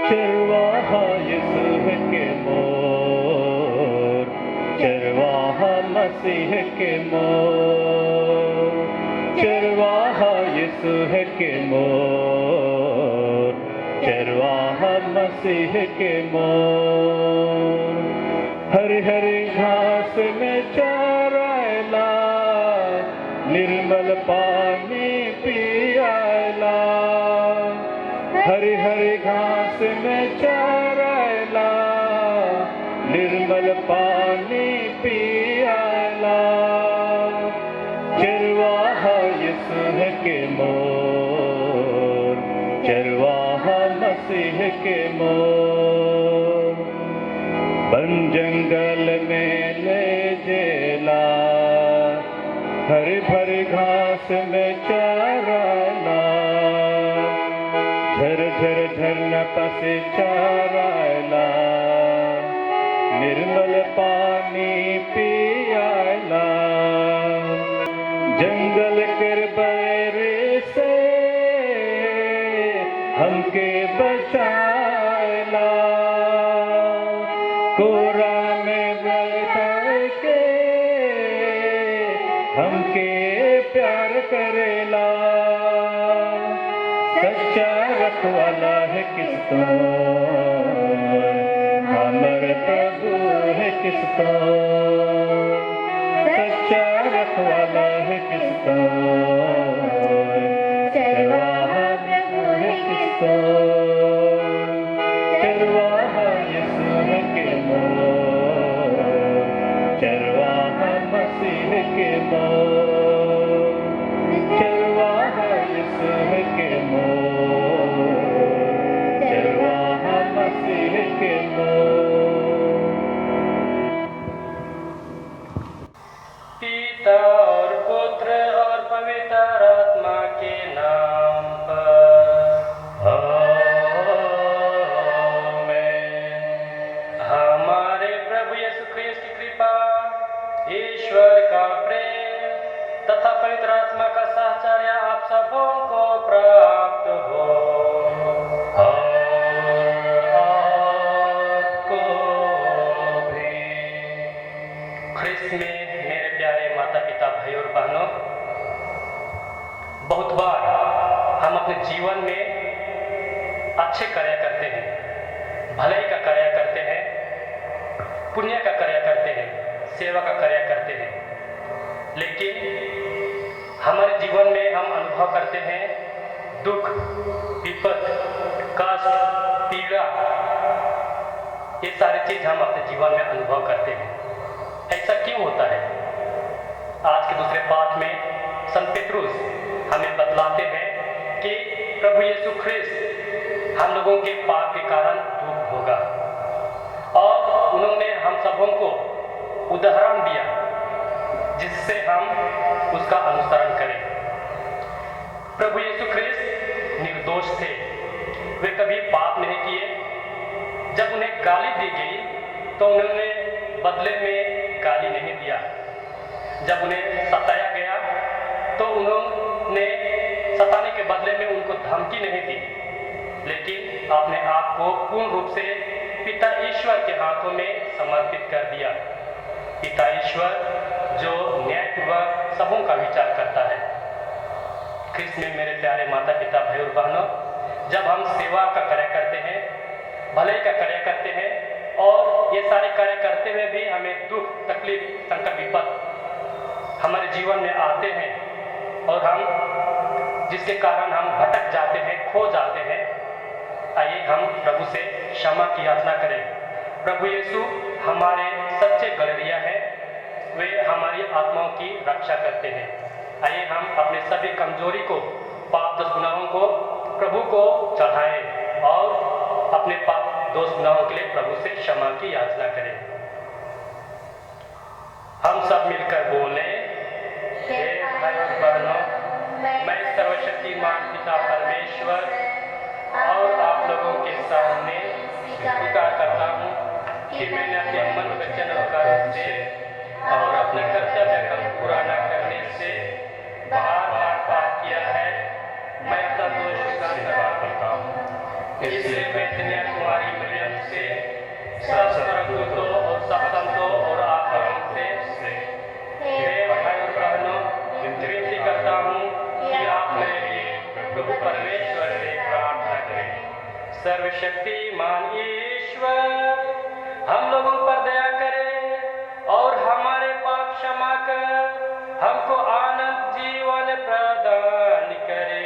चरवाहा यीशु के मोर, चरवाहा मसीह के मोर, चरवाहा यीशु के मोर, चरवाहा मसीह के मोर। हरी हरी घास में चरायला, निर्मल पानी पियाला। हरी हरी घास में चरायला, निर्मल पानी पियाला। चरवाहा यीशु के मोर, चरवाहा मसीह के मोर। बन जंगल में ले जेला, हरी भरी घास में चराला। झर झर झरना पसे चराला, निर्मल पानी पियाला। जंगल कर बैरे से हमके बचाला। कोरा में बैठा के हमके प्यार करेला। सच्चा रखवाला है किसको, हमर प्रभु है किसको। सच्चा रखवाला है किसको, चरवाहा प्रभु है किसको। चरवाहा यीशु के मोर, चरवाहा मसीह के मोर, चरवाहा यीशु के मोर, चरवाहा मसीह के मोर। पिता और पुत्र और पवित्र आत्मा के नाम पर हमारे प्रभु यीशु ख्रीस्त की कृपा, ईश्वर का प्रेम तथा पवित्र आत्मा का साहचर्य आप सबों को प्राप्त हो। आपको भी। ख्रीस्त में मेरे प्यारे माता पिता भाई और बहनों, बहुत बार हम अपने जीवन में अच्छे कार्य करते हैं, भलाई का कार्य करते हैं, पुण्य का कार्य करते हैं, सेवा का कार्य करते हैं, लेकिन हमारे जीवन में हम अनुभव करते हैं दुख, विपद, कष्ट, पीड़ा। ये सारी चीज हम अपने जीवन में अनुभव करते हैं। ऐसा क्यों होता है? आज के दूसरे पाठ में संत पेत्रुस हमें बतलाते हैं कि प्रभु यीशु ख्रीस्त हम लोगों के पाप के कारण दुख होगा, और उन्होंने हम सबों को उदाहरण दिया जिससे हम उसका अनुसरण करें। प्रभु यीशु ख्रीस्त निर्दोष थे, वे कभी पाप नहीं किए। जब उन्हें गाली दी गई तो उन्होंने बदले में गाली नहीं दिया। जब उन्हें सताया गया तो उन्होंने सताने के बदले में उनको धमकी नहीं दी, लेकिन अपने आप को पूर्ण रूप से पिता ईश्वर के हाथों में समर्पित कर दिया। पिता ईश्वर जो न्यायपूर्वक सबों का विचार करता है। ख्रीस्त में मेरे प्यारे माता पिता भाई और बहनों, जब हम सेवा का कार्य करते हैं, भलाई का कार्य करते हैं, और ये सारे कार्य करते हुए भी हमें दुख, तकलीफ, संकट, विपद हमारे जीवन में आते हैं, और हम जिसके कारण हम भटक जाते हैं, खो जाते हैं, आइए हम प्रभु से क्षमा की याचना करें। प्रभु यीशु हमारे सच्चे गड़रिया हैं, वे हमारी आत्माओं की रक्षा करते हैं। आइए हम अपने सभी कमजोरी को, पाप दोष गुनाहों को प्रभु को चढ़ाएं और अपने पाप दोष गुनाहों के लिए प्रभु से क्षमा की याचना करें। हम सब मिलकर बोलें, हे भाई और बहनों, मैं सर्वशक्तिमान पिता परमेश्वर और आप लोगों के सामने स्वीकार करता हूँ कि मैंने अपने मन, वचन और कर्म से और अपने कर्तव्य का पूरा न करने से बार बार पाप किया है। मैं अपना दोष स्वीकार करता हूँ। इसलिए मैं कन्याकुमारी मरियम से सब स्वर्गदूतों और सब संतों और आप लोगों से हे भाई और बहनों विनती करता हूँ कि आप मेरे लिए प्रभु परमेश्वर से प्रार्थना करें। सर्वशक्तिमान ईश्वर हम लोगों पर दया करे और हमारे पाप क्षमा कर हमको आनंद जीवन प्रदान करे।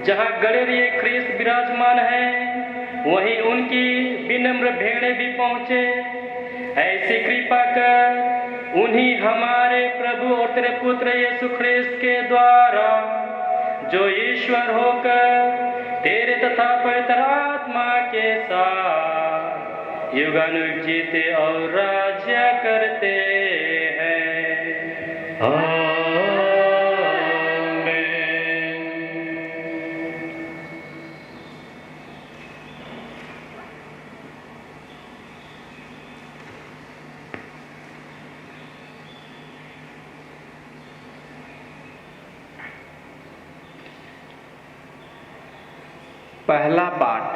जहाँ गणेरिय ख्रीस्त विराजमान है, वहीं उनकी विनम्र भेड़ें भी पहुँचे। ऐसी कृपा कर उन्हीं हमारे प्रभु और तेरे पुत्र यीशु ख्रीस्त के द्वारा, जो ईश्वर होकर तेरे तथा पवित्र आत्मा के साथ युगानुग जीते और राज्य करते हैं। आमीन। पहला पाठ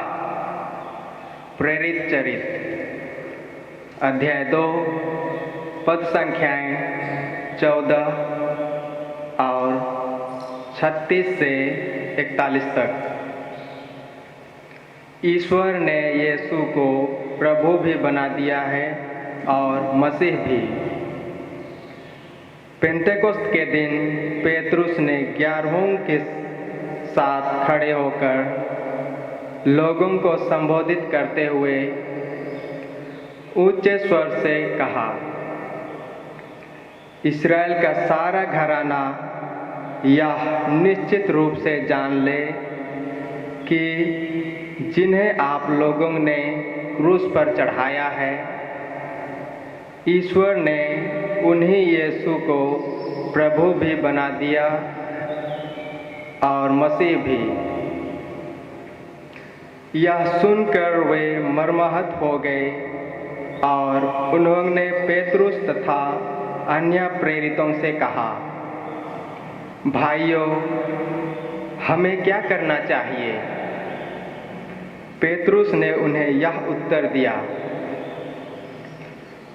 प्रेरित चरित्र अध्याय 2 पद संख्याएं 14 और 36 से 41 तक। ईश्वर ने यीशु को प्रभु भी बना दिया है और मसीह भी। पेंटेकोस्त के दिन पेतरुस ने 11 के साथ खड़े होकर लोगों को संबोधित करते हुए ऊंचे स्वर से कहा, इस्राएल का सारा घराना यह निश्चित रूप से जान ले कि जिन्हें आप लोगों ने क्रूस पर चढ़ाया है, ईश्वर ने उन्हीं यीशु को प्रभु भी बना दिया और मसीह भी। यह सुनकर वे मर्माहत हो गए और उन्होंने पेतरुस तथा अन्य प्रेरितों से कहा, भाइयों, हमें क्या करना चाहिए? पेतरुस ने उन्हें यह उत्तर दिया,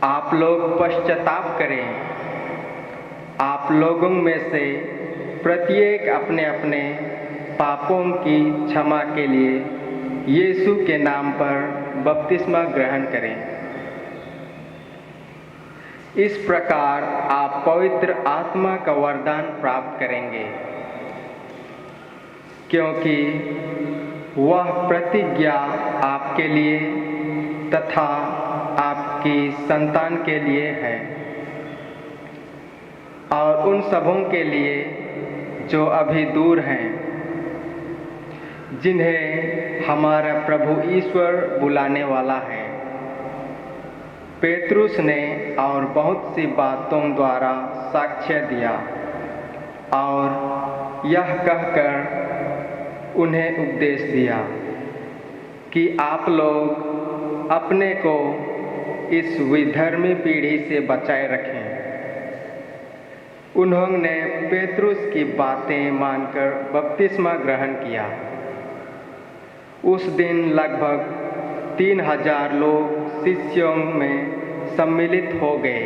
आप लोग पश्चाताप करें। आप लोगों में से प्रत्येक अपने अपने पापों की क्षमा के लिए यीशु के नाम पर बपतिस्मा ग्रहण करें। इस प्रकार आप पवित्र आत्मा का वरदान प्राप्त करेंगे, क्योंकि वह प्रतिज्ञा आपके लिए तथा आपकी संतान के लिए है और उन सबों के लिए जो अभी दूर हैं, जिन्हें हमारा प्रभु ईश्वर बुलाने वाला है। पेतरुस ने और बहुत सी बातों द्वारा साक्ष्य दिया और यह कहकर उन्हें उपदेश दिया कि आप लोग अपने को इस विधर्मी पीढ़ी से बचाए रखें। उन्होंने पेतरुस की बातें मानकर बपतिस्मा ग्रहण किया। उस दिन लगभग 3000 लोग शिष्यों में सम्मिलित हो गए।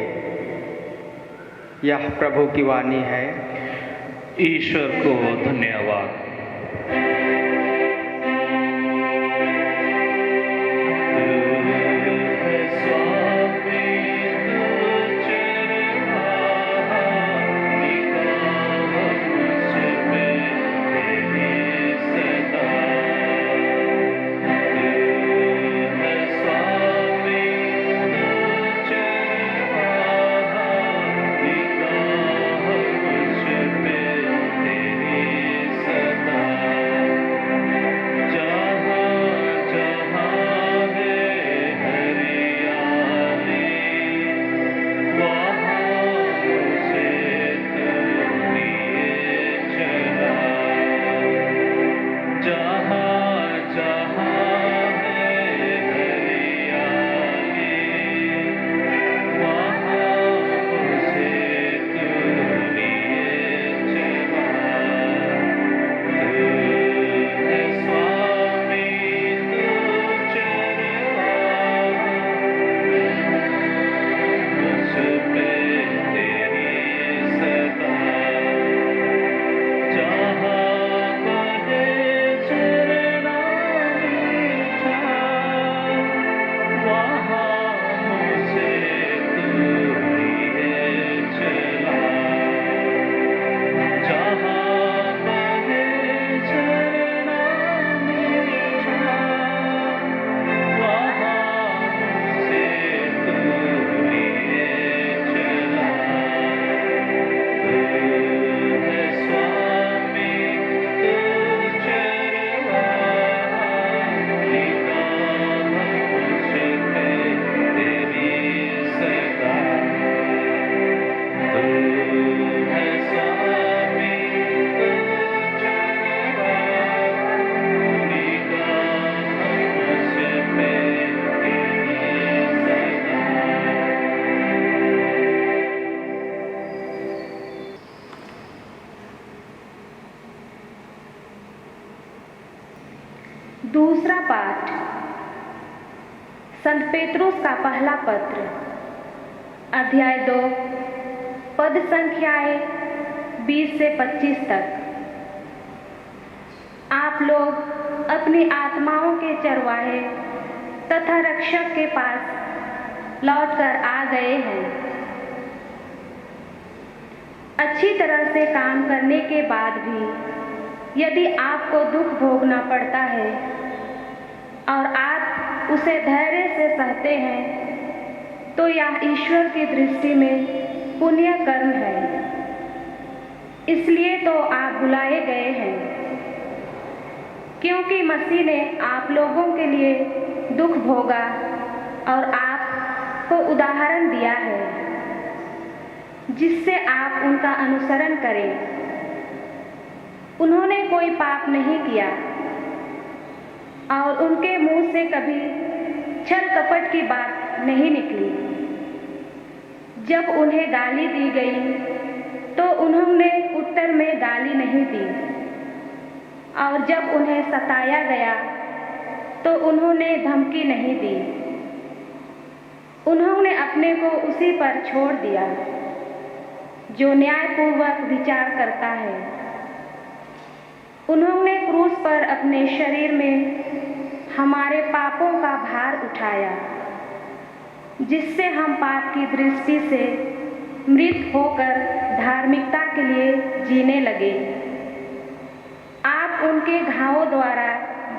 यह प्रभु की वाणी है। ईश्वर को धन्यवाद। सदा दूसरा पाठ संत पेतरुस का पहला पत्र, अध्याय 2, पद संख्याएं 20 से 25 तक। आप लोग अपनी आत्माओं के चरवाहे तथा रक्षक के पास लौटकर आ गए हैं। अच्छी तरह से काम करने के बाद भी यदि आपको दुख भोगना पड़ता है और आप उसे धैर्य से सहते हैं, तो यह ईश्वर की दृष्टि में पुण्य कर्म है। इसलिए तो आप बुलाए गए हैं, क्योंकि मसीह ने आप लोगों के लिए दुख भोगा और आपको उदाहरण दिया है, जिससे आप उनका अनुसरण करें। उन्होंने कोई पाप नहीं किया और उनके मुंह से कभी छल कपट की बात नहीं निकली। जब उन्हें गाली दी गई तो उन्होंने उत्तर में गाली नहीं दी, और जब उन्हें सताया गया तो उन्होंने धमकी नहीं दी। उन्होंने अपने को उसी पर छोड़ दिया जो न्यायपूर्वक विचार करता है। उन्होंने क्रूस पर अपने शरीर में हमारे पापों का भार उठाया, जिससे हम पाप की दृष्टि से मृत होकर धार्मिकता के लिए जीने लगे। आप उनके घावों द्वारा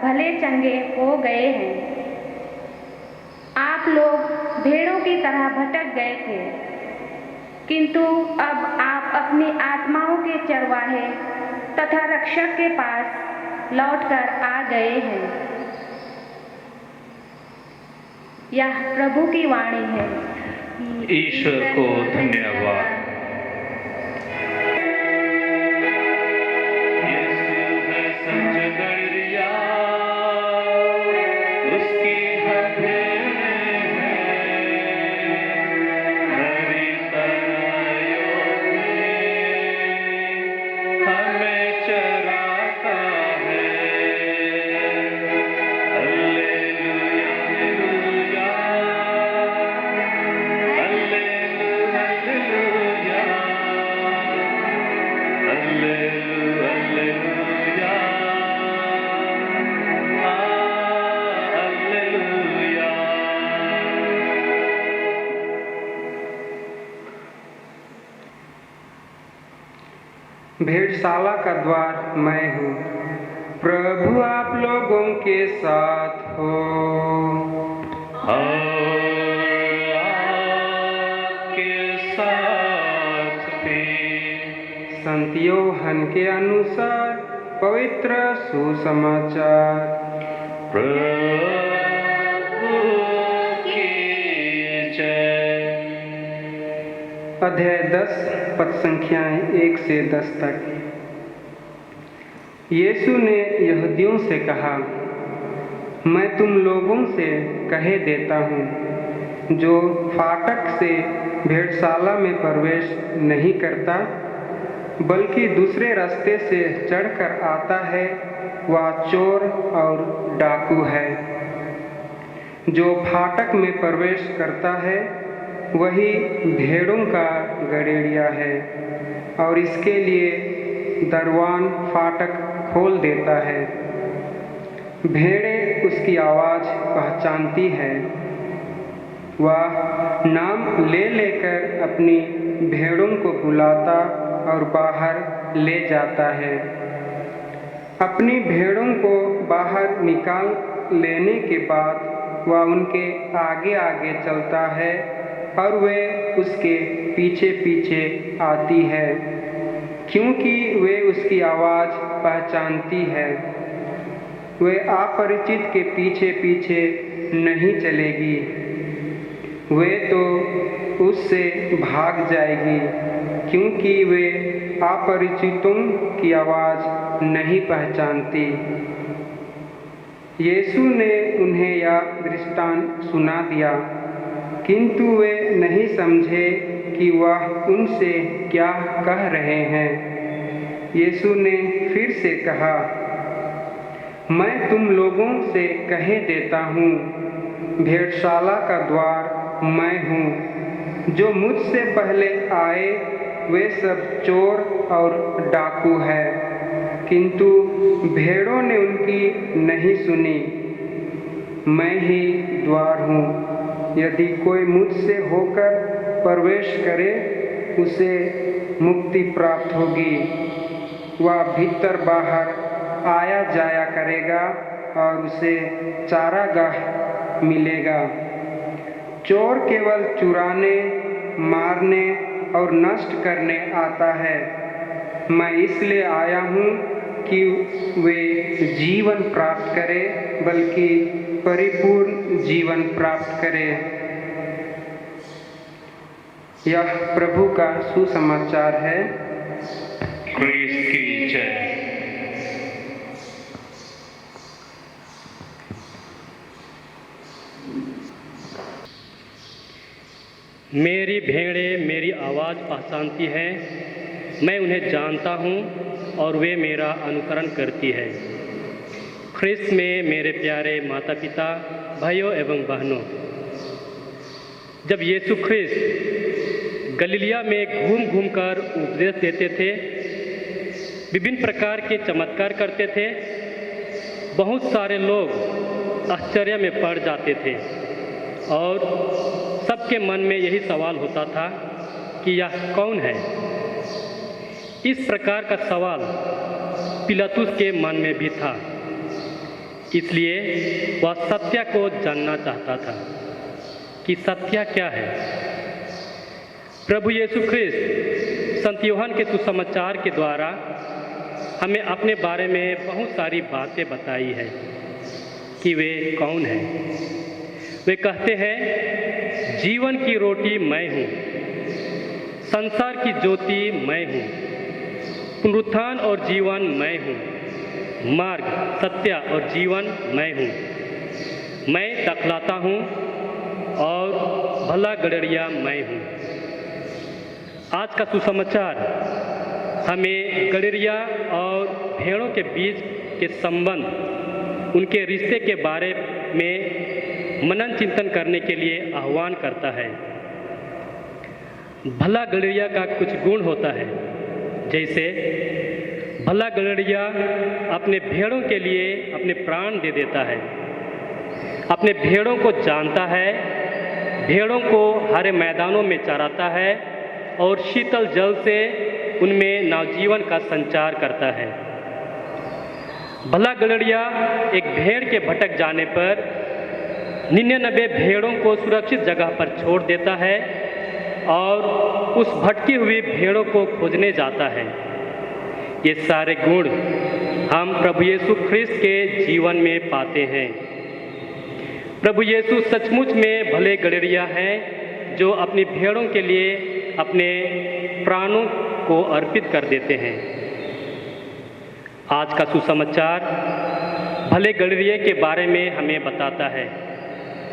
भले चंगे हो गए हैं। आप लोग भेड़ों की तरह भटक गए थे, किंतु अब आप अपनी आत्माओं के चरवाहे तथा रक्षक के पास लौटकर आ गए हैं। यह प्रभु की वाणी है। ईश्वर को धन्यवाद। भेड़शाला का द्वार मैं हूँ। प्रभु आप लोगों के साथ हो। आपके साथ भी। संत योहन के अनुसार पवित्र सुसमाचार। प्रभु की जय। अध्याय 10, पद संख्याएं 1 से 10 तक। यीशु ने यहूदियों से कहा, मैं तुम लोगों से कहे देता हूँ, जो फाटक से भेड़शाला में प्रवेश नहीं करता, बल्कि दूसरे रास्ते से चढ़कर आता है, वह चोर और डाकू है। जो फाटक में प्रवेश करता है वही भेड़ों का गड़ेड़िया है, और इसके लिए दरवान फाटक खोल देता है। भेड़ें उसकी आवाज़ पहचानती है। वह नाम ले लेकर अपनी भेड़ों को बुलाता और बाहर ले जाता है। अपनी भेड़ों को बाहर निकाल लेने के बाद वह उनके आगे आगे चलता है और वे उसके पीछे पीछे आती है, क्योंकि वे उसकी आवाज़ पहचानती है। वे अपरिचित के पीछे पीछे नहीं चलेगी, वे तो उससे भाग जाएगी, क्योंकि वे अपरिचितों की आवाज़ नहीं पहचानती। यीशु ने उन्हें यह दृष्टांत सुना दिया, किंतु वे नहीं समझे कि वह उनसे क्या कह रहे हैं। यीशु ने फिर से कहा, मैं तुम लोगों से कहे देता हूँ, भेड़शाला का द्वार मैं हूँ। जो मुझसे पहले आए वे सब चोर और डाकू है, किंतु भेड़ों ने उनकी नहीं सुनी। मैं ही द्वार हूँ। यदि कोई मुझसे होकर प्रवेश करे उसे मुक्ति प्राप्त होगी। वह भीतर बाहर आया जाया करेगा और उसे चारागाह मिलेगा। चोर केवल चुराने, मारने और नष्ट करने आता है। मैं इसलिए आया हूँ कि वे जीवन प्राप्त करें, बल्कि परिपूर्ण जीवन प्राप्त करें। यह प्रभु का सुसमाचार है। क्रिस्त की जय। मेरी भेड़ें मेरी आवाज़ पहचानती हैं, मैं उन्हें जानता हूँ और वे मेरा अनुकरण करती है। ख्रिस्त में मेरे प्यारे माता पिता, भाइयों एवं बहनों, जब यीशु ख्रिस्त गलीलिया में घूम घूम कर उपदेश देते थे, विभिन्न प्रकार के चमत्कार करते थे, बहुत सारे लोग आश्चर्य में पड़ जाते थे और सबके मन में यही सवाल होता था कि यह कौन है। इस प्रकार का सवाल पिलातुस के मन में भी था, इसलिए वह सत्य को जानना चाहता था कि सत्य क्या है। प्रभु यीशु ख्रिस्त संत यूहन्ना के सुसमाचार के द्वारा हमें अपने बारे में बहुत सारी बातें बताई है कि वे कौन हैं। वे कहते हैं, जीवन की रोटी मैं हूँ, संसार की ज्योति मैं हूँ, पुनरुत्थान और जीवन मैं हूँ, मार्ग, सत्य और जीवन मैं हूँ। मैं दखलाता हूँ और भला गड़रिया मैं हूँ। आज का सुसमाचार हमें गड़रिया और भेड़ों के बीच के संबंध, उनके रिश्ते के बारे में मनन चिंतन करने के लिए आह्वान करता है। भला गड़रिया का कुछ गुण होता है, जैसे भला गड़रिया अपने भेड़ों के लिए अपने प्राण दे देता है, अपने भेड़ों को जानता है, भेड़ों को हरे मैदानों में चराता है और शीतल जल से उनमें नवजीवन का संचार करता है। भला गड़रिया एक भेड़ के भटक जाने पर 99 भेड़ों को सुरक्षित जगह पर छोड़ देता है और उस भटकी हुई भेड़ों को खोजने जाता है। ये सारे गुण हम प्रभु यीशु ख्रिस्त के जीवन में पाते हैं। प्रभु यीशु सचमुच में भले गड़रिया हैं, जो अपनी भेड़ों के लिए अपने प्राणों को अर्पित कर देते हैं। आज का सुसमाचार भले गड़रिये के बारे में हमें बताता है,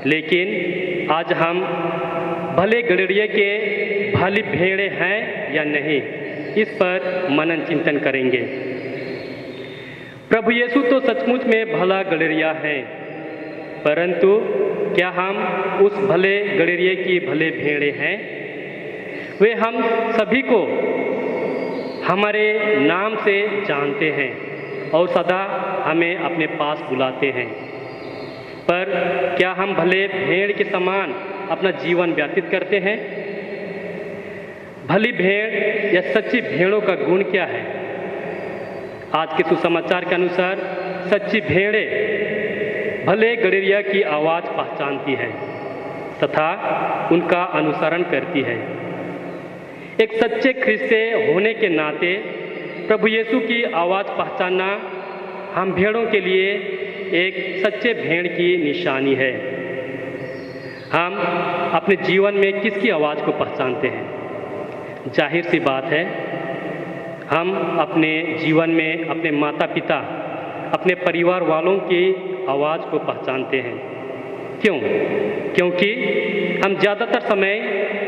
लेकिन आज हम भले गड़रिये के भली भेड़ें हैं या नहीं, इस पर मनन चिंतन करेंगे। प्रभु यीशु तो सचमुच में भला गड़रिया है, परंतु क्या हम उस भले गड़रिये की भले भेड़ें हैं? वे हम सभी को हमारे नाम से जानते हैं और सदा हमें अपने पास बुलाते हैं, पर क्या हम भले भेड़ के समान अपना जीवन व्यतीत करते हैं? भली भेड़ या सच्ची भेड़ों का गुण क्या है? आज के सुसमाचार के अनुसार सच्ची भेड़ें भले गड़रिया की आवाज़ पहचानती है तथा उनका अनुसरण करती है। एक सच्चे ख्रिस्ती होने के नाते प्रभु यीशु की आवाज़ पहचानना हम भेड़ों के लिए एक सच्चे भेड़ की निशानी है। हम अपने जीवन में किसकी आवाज़ को पहचानते हैं? जाहिर सी बात है, हम अपने जीवन में अपने माता पिता, अपने परिवार वालों की आवाज़ को पहचानते हैं। क्यों? क्योंकि हम ज़्यादातर समय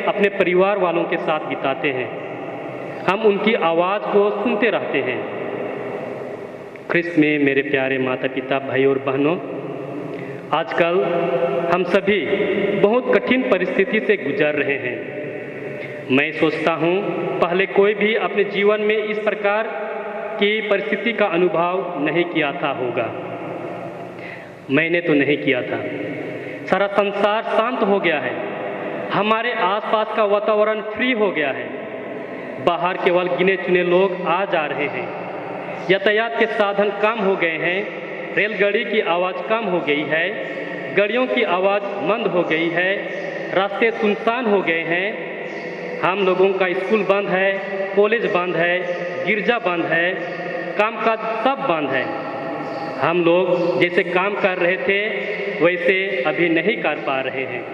अपने परिवार वालों के साथ बिताते हैं। हम उनकी आवाज़ को सुनते रहते हैं। ख्रिस्त में मेरे प्यारे माता पिता, भाई और बहनों, आजकल हम सभी बहुत कठिन परिस्थिति से गुजर रहे हैं। मैं सोचता हूँ पहले कोई भी अपने जीवन में इस प्रकार की परिस्थिति का अनुभव नहीं किया था होगा। मैंने तो नहीं किया था। सारा संसार शांत हो गया है, हमारे आसपास का वातावरण फ्री हो गया है, बाहर केवल गिने चुने लोग आ जा रहे हैं, यातायात के साधन कम हो गए हैं, रेलगाड़ी की आवाज़ कम हो गई है, गाड़ियों की आवाज़ मंद हो गई है, रास्ते सुनसान हो गए हैं, हम लोगों का स्कूल बंद है, कॉलेज बंद है, गिरजा बंद है, कामकाज सब बंद है। हम लोग जैसे काम कर रहे थे वैसे अभी नहीं कर पा रहे हैं।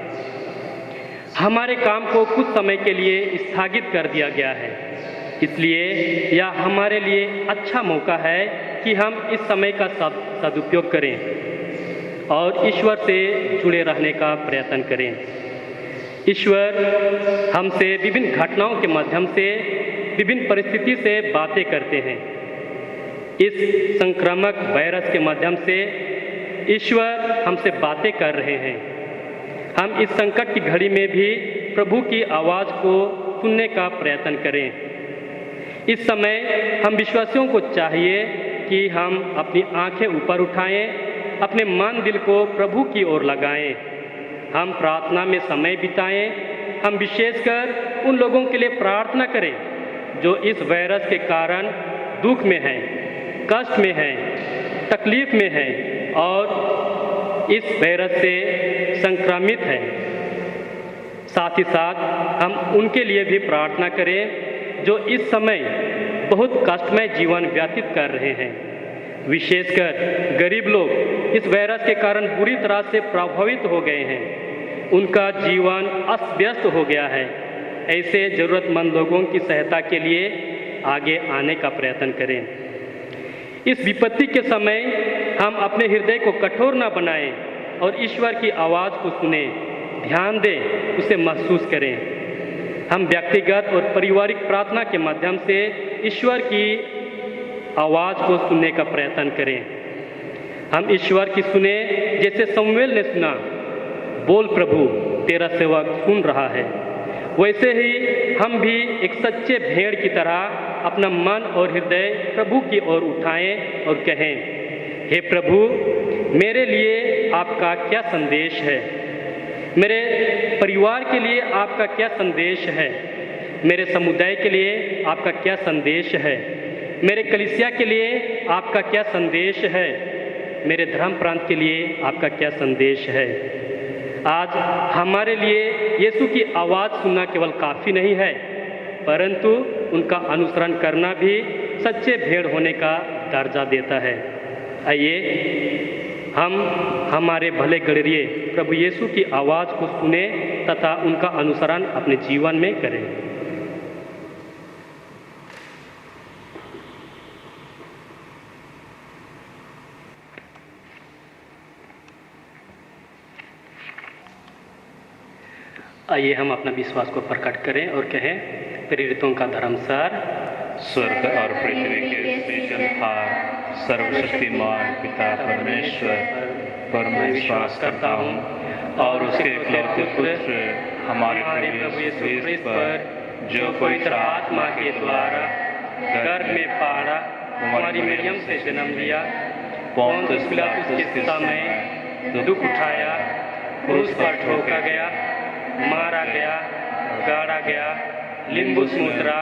हमारे काम को कुछ समय के लिए स्थगित कर दिया गया है, इसलिए यह हमारे लिए अच्छा मौका है कि हम इस समय का सदुपयोग करें और ईश्वर से जुड़े रहने का प्रयत्न करें। ईश्वर हमसे विभिन्न घटनाओं के माध्यम से, विभिन्न परिस्थिति से बातें करते हैं। इस संक्रामक वायरस के माध्यम से ईश्वर हमसे बातें कर रहे हैं। हम इस संकट की घड़ी में भी प्रभु की आवाज़ को सुनने का प्रयत्न करें। इस समय हम विश्वासियों को चाहिए कि हम अपनी आंखें ऊपर उठाएं, अपने मन दिल को प्रभु की ओर लगाएं, हम प्रार्थना में समय बिताएं। हम विशेषकर उन लोगों के लिए प्रार्थना करें जो इस वायरस के कारण दुख में हैं, कष्ट में हैं, तकलीफ में हैं और इस वायरस से संक्रमित हैं। साथ ही साथ हम उनके लिए भी प्रार्थना करें जो इस समय बहुत कष्टमय जीवन व्यतीत कर रहे हैं। विशेषकर गरीब लोग इस वायरस के कारण बुरी तरह से प्रभावित हो गए हैं, उनका जीवन अस्त व्यस्त हो गया है। ऐसे ज़रूरतमंद लोगों की सहायता के लिए आगे आने का प्रयत्न करें। इस विपत्ति के समय हम अपने हृदय को कठोर न बनाएं और ईश्वर की आवाज़ को सुने, ध्यान दें, उसे महसूस करें। हम व्यक्तिगत और पारिवारिक प्रार्थना के माध्यम से ईश्वर की आवाज़ को सुनने का प्रयत्न करें। हम ईश्वर की सुने जैसे शमूएल ने सुना, बोल प्रभु तेरा सेवक सुन रहा है। वैसे ही हम भी एक सच्चे भेड़ की तरह अपना मन और हृदय प्रभु की ओर उठाएं और कहें, हे प्रभु, मेरे लिए आपका क्या संदेश है? मेरे परिवार के लिए आपका क्या संदेश है? मेरे समुदाय के लिए आपका क्या संदेश है? मेरे कलीसिया के लिए आपका क्या संदेश है? मेरे धर्म प्रांत के लिए आपका क्या संदेश है? आज हमारे लिए यीशु की आवाज़ सुनना केवल काफ़ी नहीं है, परंतु उनका अनुसरण करना भी सच्चे भेड़ होने का दर्जा देता है। आइए हम हमारे भले गणरीय प्रभु यीशु की आवाज़ को सुने तथा उनका अनुसरण अपने जीवन में करें। आइए हम अपना विश्वास को प्रकट करें और कहें, प्रेरितों का धर्मसार, स्वर्ग और पृथ्वी के सृजनहार सर्वशक्तिमान पिता परमेश्वर पर मैं विश्वास करता हूँ और उसके इकलौते पुत्र हमारे प्रभु यीशु ख्रिस्त पर जो पवित्र आत्मा के द्वारा गर्भ में पाड़ा, हमारी मरियम से जन्म लिया, पोंतुस पिलातुस के समय दुख उठाया, क्रूस पर ठोका गया, मारा गया, गाड़ा गया, लिम्बु समुद्रा,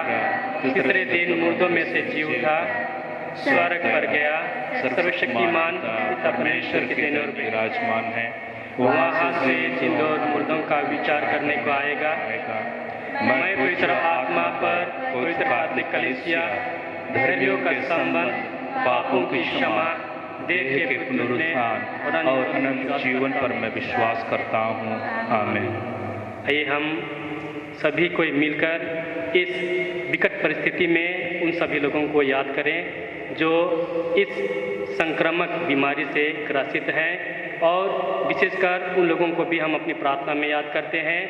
तीसरे दिन मुर्दों में से जी उठा, स्वर्ग पर गया, सर्वशक्तिमान पिता परमेश्वर के दिन और विराजमान है। वहाँ से जिंदों और मुर्दों का विचार करने को आएगा। मैं पवित्र आत्मा पर, पवित्र कैथोलिक कलीसिया, धर्मियों का संबंध, पापों की क्षमा, देह के पुनरुत्थान और अनंत जीवन पर मैं विश्वास करता हूँ। आमीन। आइए हम सभी कोई मिलकर इस विकट परिस्थिति में उन सभी लोगों को याद करें जो इस संक्रामक बीमारी से ग्रसित हैं और विशेषकर उन लोगों को भी हम अपनी प्रार्थना में याद करते हैं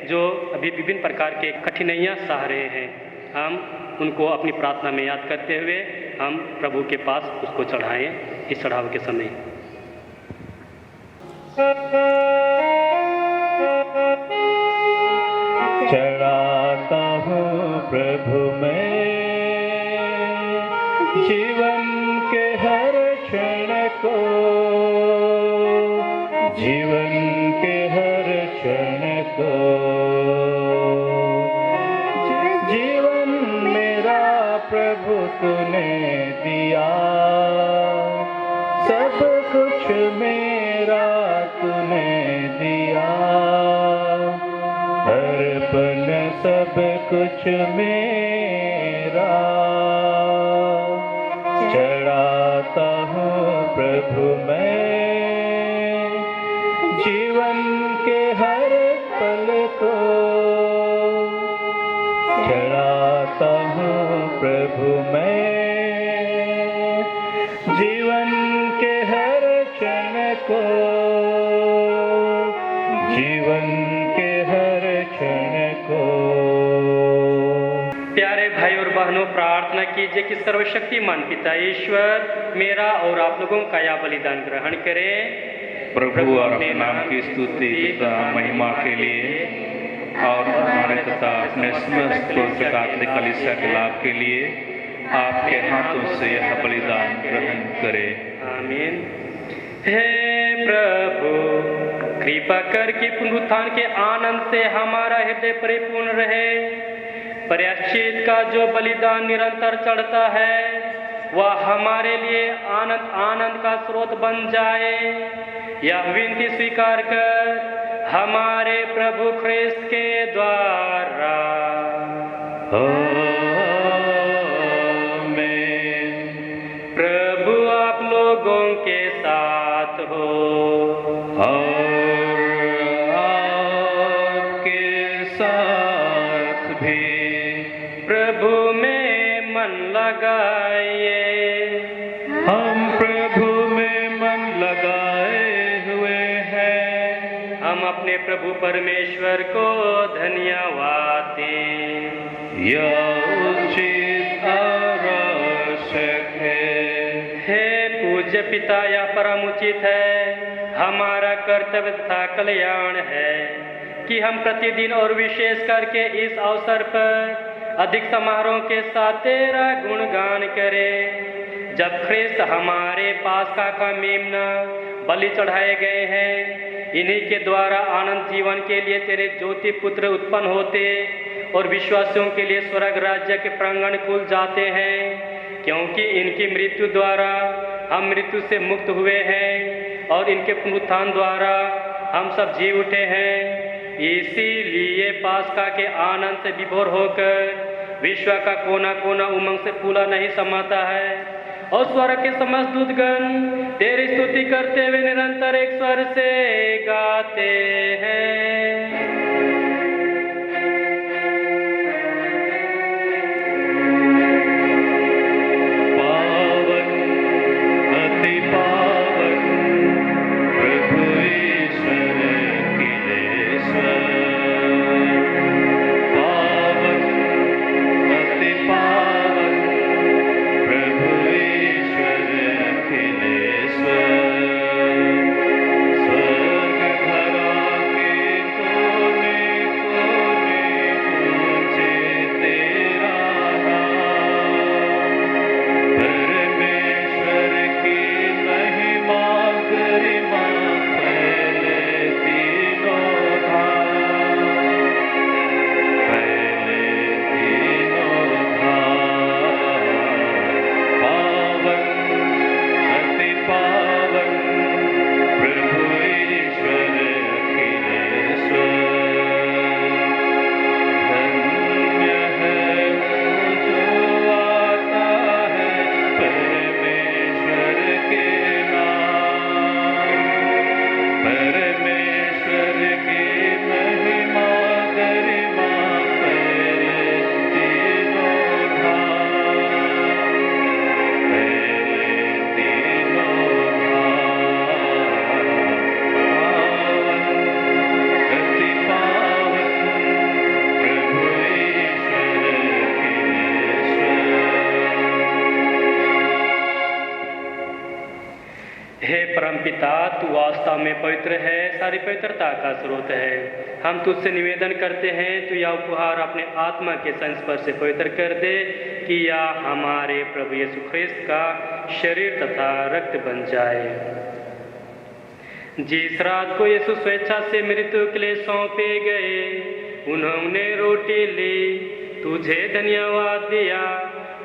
जो अभी विभिन्न प्रकार के कठिनाइयाँ सह रहे हैं। हम उनको अपनी प्रार्थना में याद करते हुए हम प्रभु के पास उसको चढ़ाएं इस चढ़ाव के समय। चढ़ाता हूँ प्रभु मैं जीवन के हर क्षण को, जीवन के हर क्षण को। जीवन मेरा प्रभु तूने दिया, सब कुछ मेरा तूने दिया, अर्पण सब कुछ मेरा। चढ़ाता हूँ प्रभु मैं जीवन के हर पल को, चढ़ाता हूँ प्रभु मैं जीवन के हर क्षण को, जीवन के हर क्षण को। प्यारे भाई और बहनों, प्रार्थना कीजिए कि सर्वशक्तिमान पिता ईश्वर मेरा और आप लोगों का यह बलिदान ग्रहण करे। प्रभु और अपने नाम की स्तुति तथा महिमा के लिए और हमारे तथा अपने समस्त पवित्र आत्मिक कलीसिया के लाभ के लिए आपके हाथों से यह बलिदान ग्रहण करे। आमीन। हे प्रभु, कृपा कर कि पुनरुत्थान के आनंद से हमारा हृदय परिपूर्ण रहे। प्रायश्चित का जो बलिदान निरंतर चढ़ता है वह हमारे लिए आनंद आनंद का स्रोत बन जाए। यह विनती स्वीकार कर हमारे प्रभु ख्रिस्त के द्वारा। प्रभु आप लोगों के साथ हो और आपके साथ भी। प्रभु में मन लगाइए। हम प्रभु में मन लगाए हुए हैं। हम अपने प्रभु परमेश्वर को धन्यवाद दें। यह उचित और आवश्यक है। हे पूज्य पिता, यह परम उचित है, हमारा कर्तव्य तथा कल्याण है कि हम प्रतिदिन और विशेष करके इस अवसर पर अधिक समारोह के साथ तेरा गुणगान करें। जब ख्रिस्त हमारे पास्का का मेमना बलि चढ़ाए गए हैं, इन्हीं के द्वारा आनंद जीवन के लिए तेरे ज्योति पुत्र उत्पन्न होते और विश्वासियों के लिए स्वर्ग राज्य के प्रांगण खुल जाते हैं। क्योंकि इनकी मृत्यु द्वारा हम मृत्यु से मुक्त हुए हैं और इनके पुनरुत्थान द्वारा हम सब जी उठे हैं। इसीलिए पास्का के आनंद से विभोर होकर विश्व का कोना कोना उमंग से फूला नहीं समाता है और स्वर्ग के समस्त दूतगण तेरी स्तुति करते हुए निरंतर एक स्वर से गाते हैं। स्वर्ग धरा के परमपिता, तू वास्तव में पवित्र है, सारी पवित्रता का स्रोत है। हम तुझसे निवेदन करते हैं, तू यह उपहार अपने आत्मा के संस्पर्श से पवित्र कर दे कि यह हमारे प्रभु यीशु ख्रिस्त का शरीर तथा रक्त बन जाए। जिस रात को यीशु स्वेच्छा से मृत्यु के लिए सौंपे गए, उन्होंने रोटी ली, तुझे धन्यवाद दिया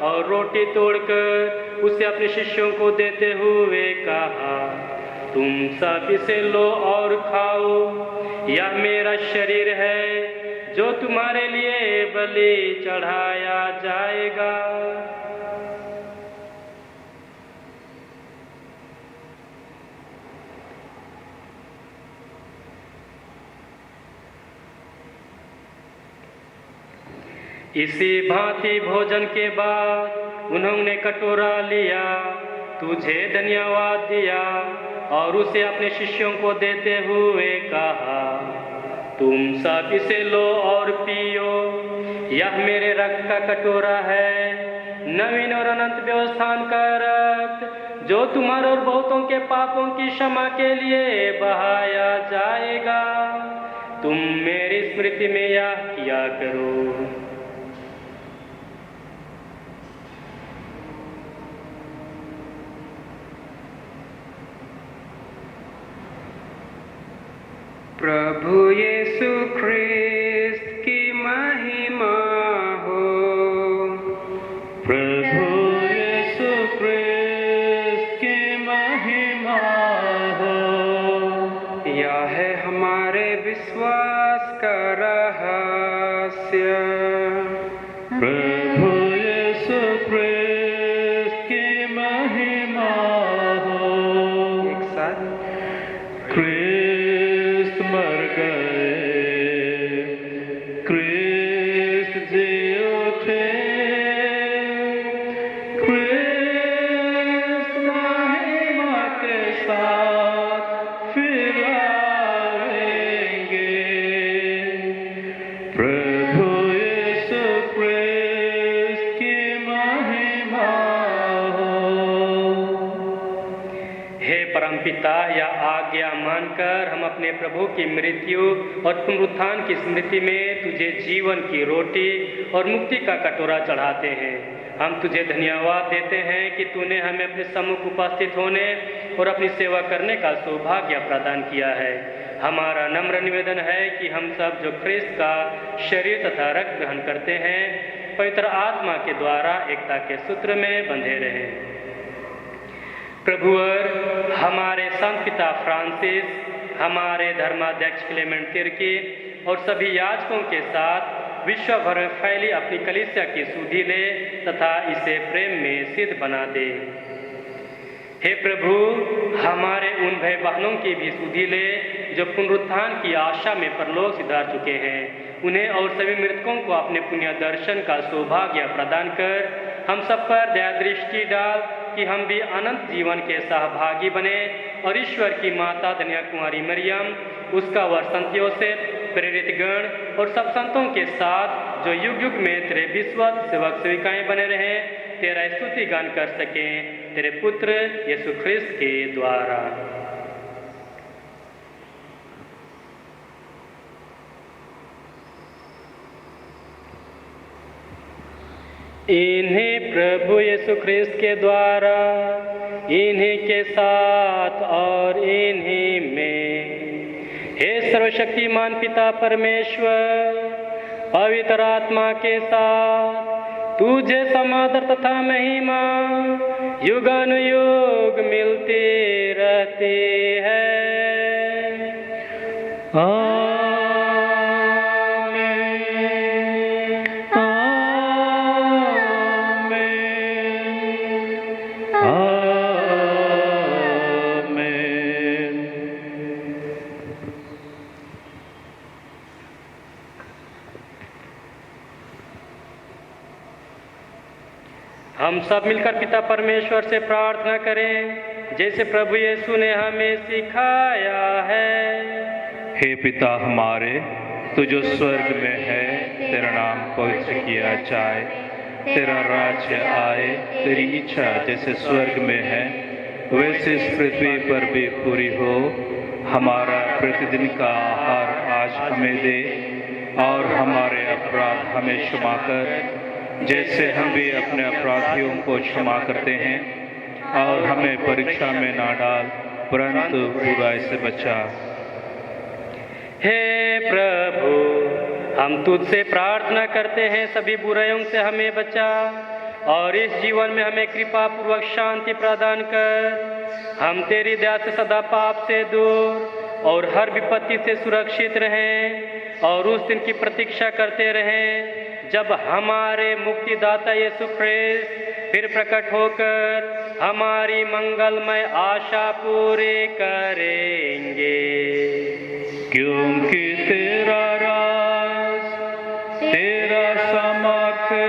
और रोटी तोड़कर उसे अपने शिष्यों को देते हुए कहा, तुम सब इसे लो और खाओ, यह मेरा शरीर है जो तुम्हारे लिए बलि चढ़ाया जाएगा। इसी भांति भोजन के बाद उन्होंने कटोरा लिया, तुझे धन्यवाद दिया और उसे अपने शिष्यों को देते हुए कहा, तुम सब इसे लो और पियो, यह मेरे रक्त का कटोरा है, नवीन और अनंत व्यवस्थान का रक्त जो तुम्हारे और बहुतों के पापों की क्षमा के लिए बहाया जाएगा। तुम मेरी स्मृति में यह किया करो। प्रभु यीशु ख्रिस्त की महिमा हो। प्रभु यीशु ख्रिस्त की महिमा हो। यह है हमारे विश्वास का रहस्य। प्रभु यीशु ख्रिस्त की महिमा हो। एक साथ मर गए, ख्रिस्त जी उठे, ख्रिस्त महिमा के साथ फिर आएंगे। प्रभु यीशु ख्रिस्त की महिमा हो। हे परमपिता, यह आज्ञा मानकर हम अपने प्रभु की मृत्यु और पुनरुत्थान की स्मृति में तुझे जीवन की रोटी और मुक्ति का कटोरा चढ़ाते हैं। हम तुझे धन्यवाद देते हैं कि तूने हमें अपने सम्मुख उपस्थित होने और अपनी सेवा करने का सौभाग्य प्रदान किया है। हमारा नम्र निवेदन है कि हम सब जो ख्रिस्त का शरीर तथा रक्त ग्रहण करते हैं, पवित्र आत्मा के द्वारा एकता के सूत्र में बंधे रहें। प्रभुवर, हमारे संत पिता फ्रांसिस, हमारे धर्माध्यक्ष क्लेमेंट तिर्की और सभी याजकों के साथ विश्व भर में फैली अपनी कलीसिया की सुधि ले तथा इसे प्रेम में सिद्ध बना दे। हे प्रभु, हमारे उन भाई बहनों की भी सुधि ले जो पुनरुत्थान की आशा में परलोक सिधार चुके हैं। उन्हें और सभी मृतकों को अपने पुण्य दर्शन का सौभाग्य प्रदान कर हम सब पर दया दृष्टि डाल कि हम भी अनंत जीवन के सहभागी बने और ईश्वर की माता धन्य कुमारी मरियम, उसका वर संत योसेफ, प्रेरित गण और सब संतों के साथ जो युग युग में तेरे विश्वत सेवक सेविकाएं बने रहें, तेरा स्तुति गान कर सकें तेरे पुत्र यीशु ख्रिस्त के द्वारा। इन्हीं प्रभु यीशु ख्रिस्त के द्वारा, इन्हीं के साथ और इन्हीं में, हे सर्वशक्तिमान पिता परमेश्वर, पवित्र आत्मा के साथ तुझे समादर तथा महिमा युगानुयुग मिलती रहती है। हम सब मिलकर पिता परमेश्वर से प्रार्थना करें जैसे प्रभु यीशु ने हमें सिखाया है। हे पिता हमारे, तू जो स्वर्ग में है, तेरा नाम पवित्र किया जाए, तेरा राज्य आए, तेरी इच्छा जैसे स्वर्ग में है वैसे इस पृथ्वी पर भी पूरी हो। हमारा प्रतिदिन का आहार आज हमें दे, और हमारे अपराध हमें क्षमा कर, जैसे हम भी अपने अपराधियों को क्षमा करते हैं। और हमें परीक्षा में ना डाल, परंतु बुराई से बचा। हे प्रभु, हम तुझसे प्रार्थना करते हैं, सभी बुराइयों से हमें बचा और इस जीवन में हमें कृपा पूर्वक शांति प्रदान कर। हम तेरी दया से सदा पाप से दूर और हर विपत्ति से सुरक्षित रहें और उस दिन की प्रतीक्षा करते रहें जब हमारे मुक्तिदाता यीशु ख्रिस्त फिर प्रकट होकर हमारी मंगलमय आशा पूरी करेंगे। क्योंकि तेरा राज, तेरा सामर्थ्य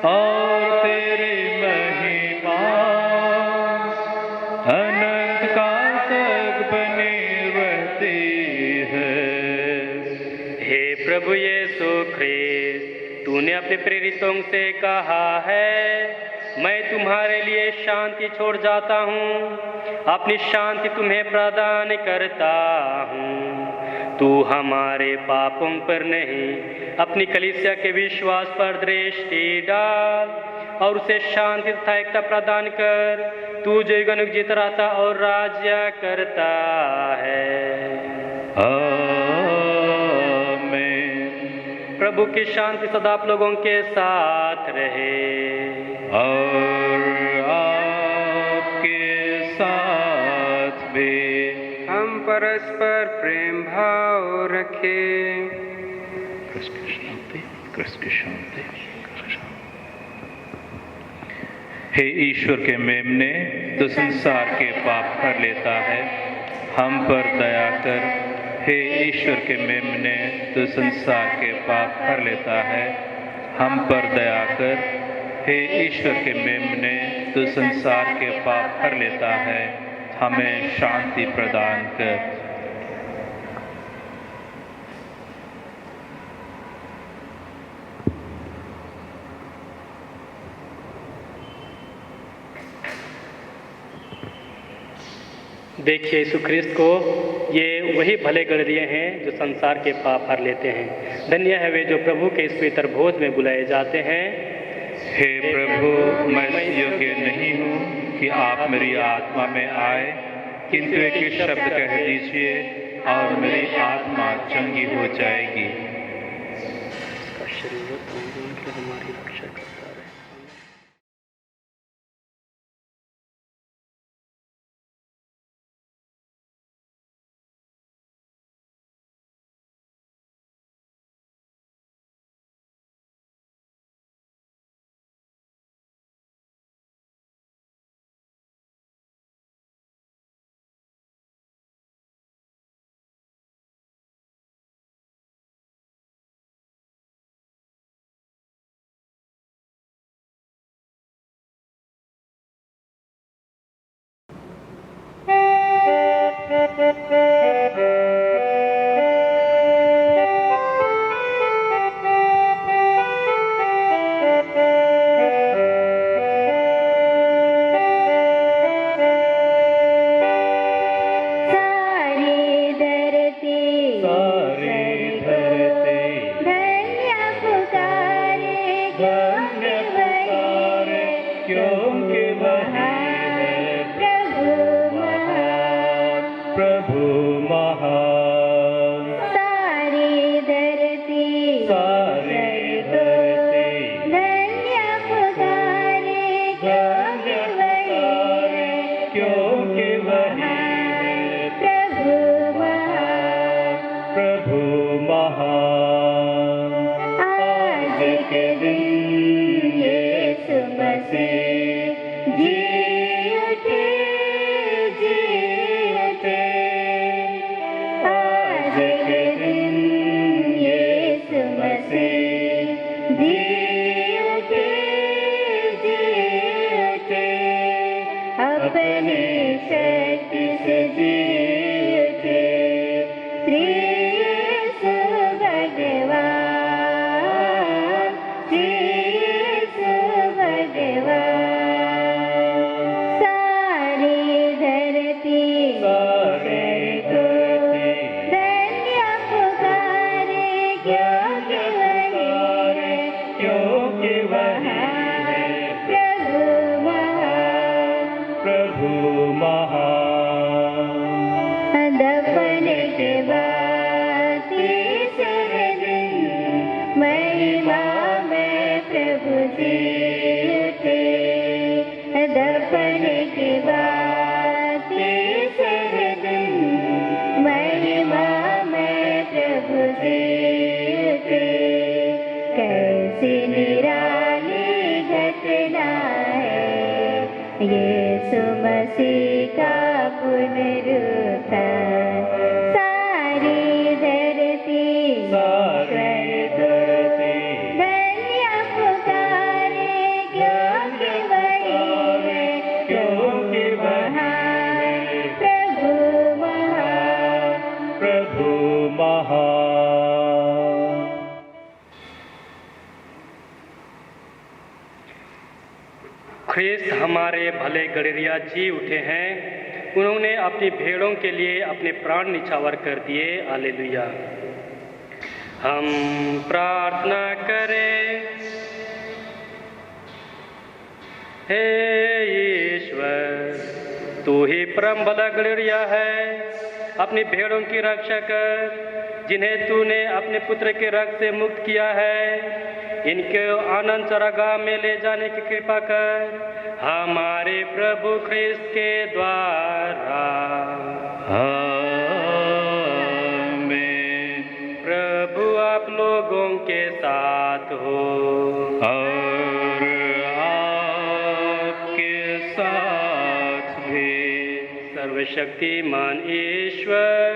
और तेरी महिमा अनंत काल तक बनी रहती है। हे प्रभु यीशु ख्रिस्त, तूने अपने प्रेरितों से कहा है, मैं तुम्हारे लिए शांति छोड़ जाता हूँ, अपनी शांति तुम्हें प्रदान करता हूँ। तू हमारे पापों पर नहीं, अपनी कलीसिया के विश्वास पर दृष्टि डाल और उसे शांति तथा एकता प्रदान कर। तू जो युगानुग जीता रहता और राज्य करता है। आमीन। प्रभु की शांति सदा आप लोगों के साथ रहे और आपके साथ भी। हम परस्पर प्रेम भाव रखें। कृष्ण की शांति, कृष्ण की शांति। हे ईश्वर के मेमने, तो संसार के पाप हर लेता है, हम पर दया कर। हे ईश्वर के मेमने, तो संसार के पाप हर लेता है, हम पर दया कर। हे ईश्वर के मेमने, तो संसार के पाप हर लेता है, हमें शांति प्रदान कर। देखिए यीशु ख्रिस्त को ये वही भले गणरीय हैं जो संसार के पाप हर लेते हैं। धन्य है वे जो प्रभु के इस पवित्र भोज में बुलाए जाते हैं। हे प्रभु, मैं इस योग्य नहीं हूँ कि आप मेरी आत्मा में आए, किंतु एक शब्द कह दीजिए और मेरी आत्मा चंगी हो जाएगी। हमारी रक्षा करता है। आज के दिन यीशु मसीह मसीह का पुनरुत्थान सारी धरती धन्य पुकारे क्योंकि बड़ी है क्योंकि महान प्रभु महान। ख्रिस्त हमारे भले गडरिया जी उठे हैं, उन्होंने अपनी भेड़ों के लिए अपने प्राण निछावर कर दिए। हालेलुया। हम प्रार्थना करें। हे ईश्वर, तू ही परम भला गडरिया है, अपनी भेड़ों की रक्षा कर, जिन्हें तूने अपने पुत्र के रक्त से मुक्त किया है। इनके आनंद चरागाह में ले जाने की कृपा कर, हमारे प्रभु ख्रिस्त के द्वारा। आमीन। प्रभु आप लोगों के साथ हो और आपके साथ भी। सर्वशक्तिमान ईश्वर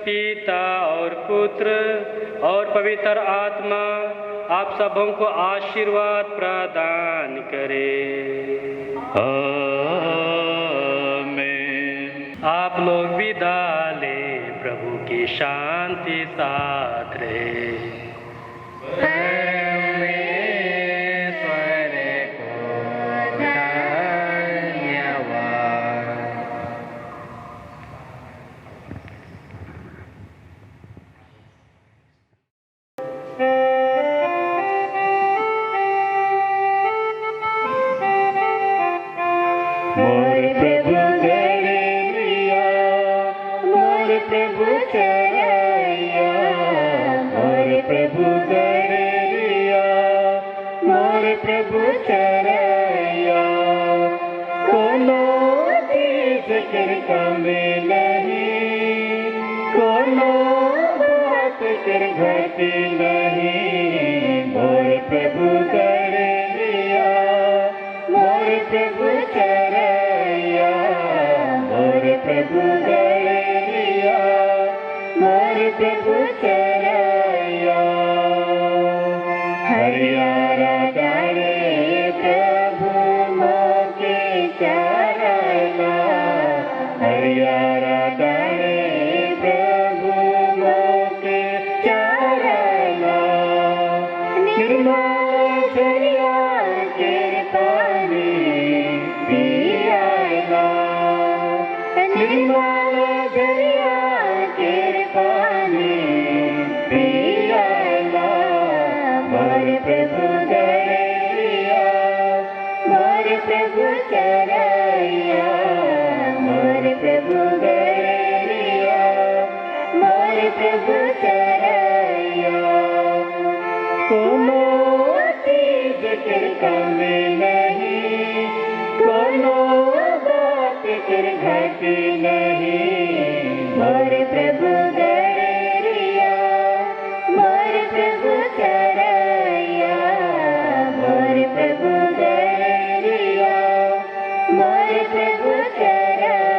पिता और पुत्र और पवित्र आत्मा आप सबों को आशीर्वाद प्रदान करे। आमीन। आप लोग विदा ले, प्रभु की शांति साथ रहे। परमेश्वर को धन्यवाद। मोर प्रभु गडरिया, मोर प्रभु चरैया, मोर प्रभु गडरिया, मोर प्रभु चरैया। कोनो चीज कर कमी नहीं, कोनो बात कर घटी नहीं। मोर प्रभु गडरिया, मोर प्रभु चरैया, मोर प्रभु गडरिया, मोर प्रभु चरैया। हरियारा डाले प्रभु मोके चरैया, हरियारा डाले प्रभु मोके चरैया। निर्मल झरिया के पानी पियाला, निर्मल झरिया के पानी पियाला। मोर प्रभु गडरिया, मोर प्रभु चरैया, मोर प्रभु गडरिया, मोर प्रभु चरैया। कोनो चीज कर कमी नहीं, कोनो बात कर घटी नहीं। मोर प्रभु गडरिया, मोर प्रभु चरैया, मोर प्रभु गडरिया, मोर प्रभु चरैया।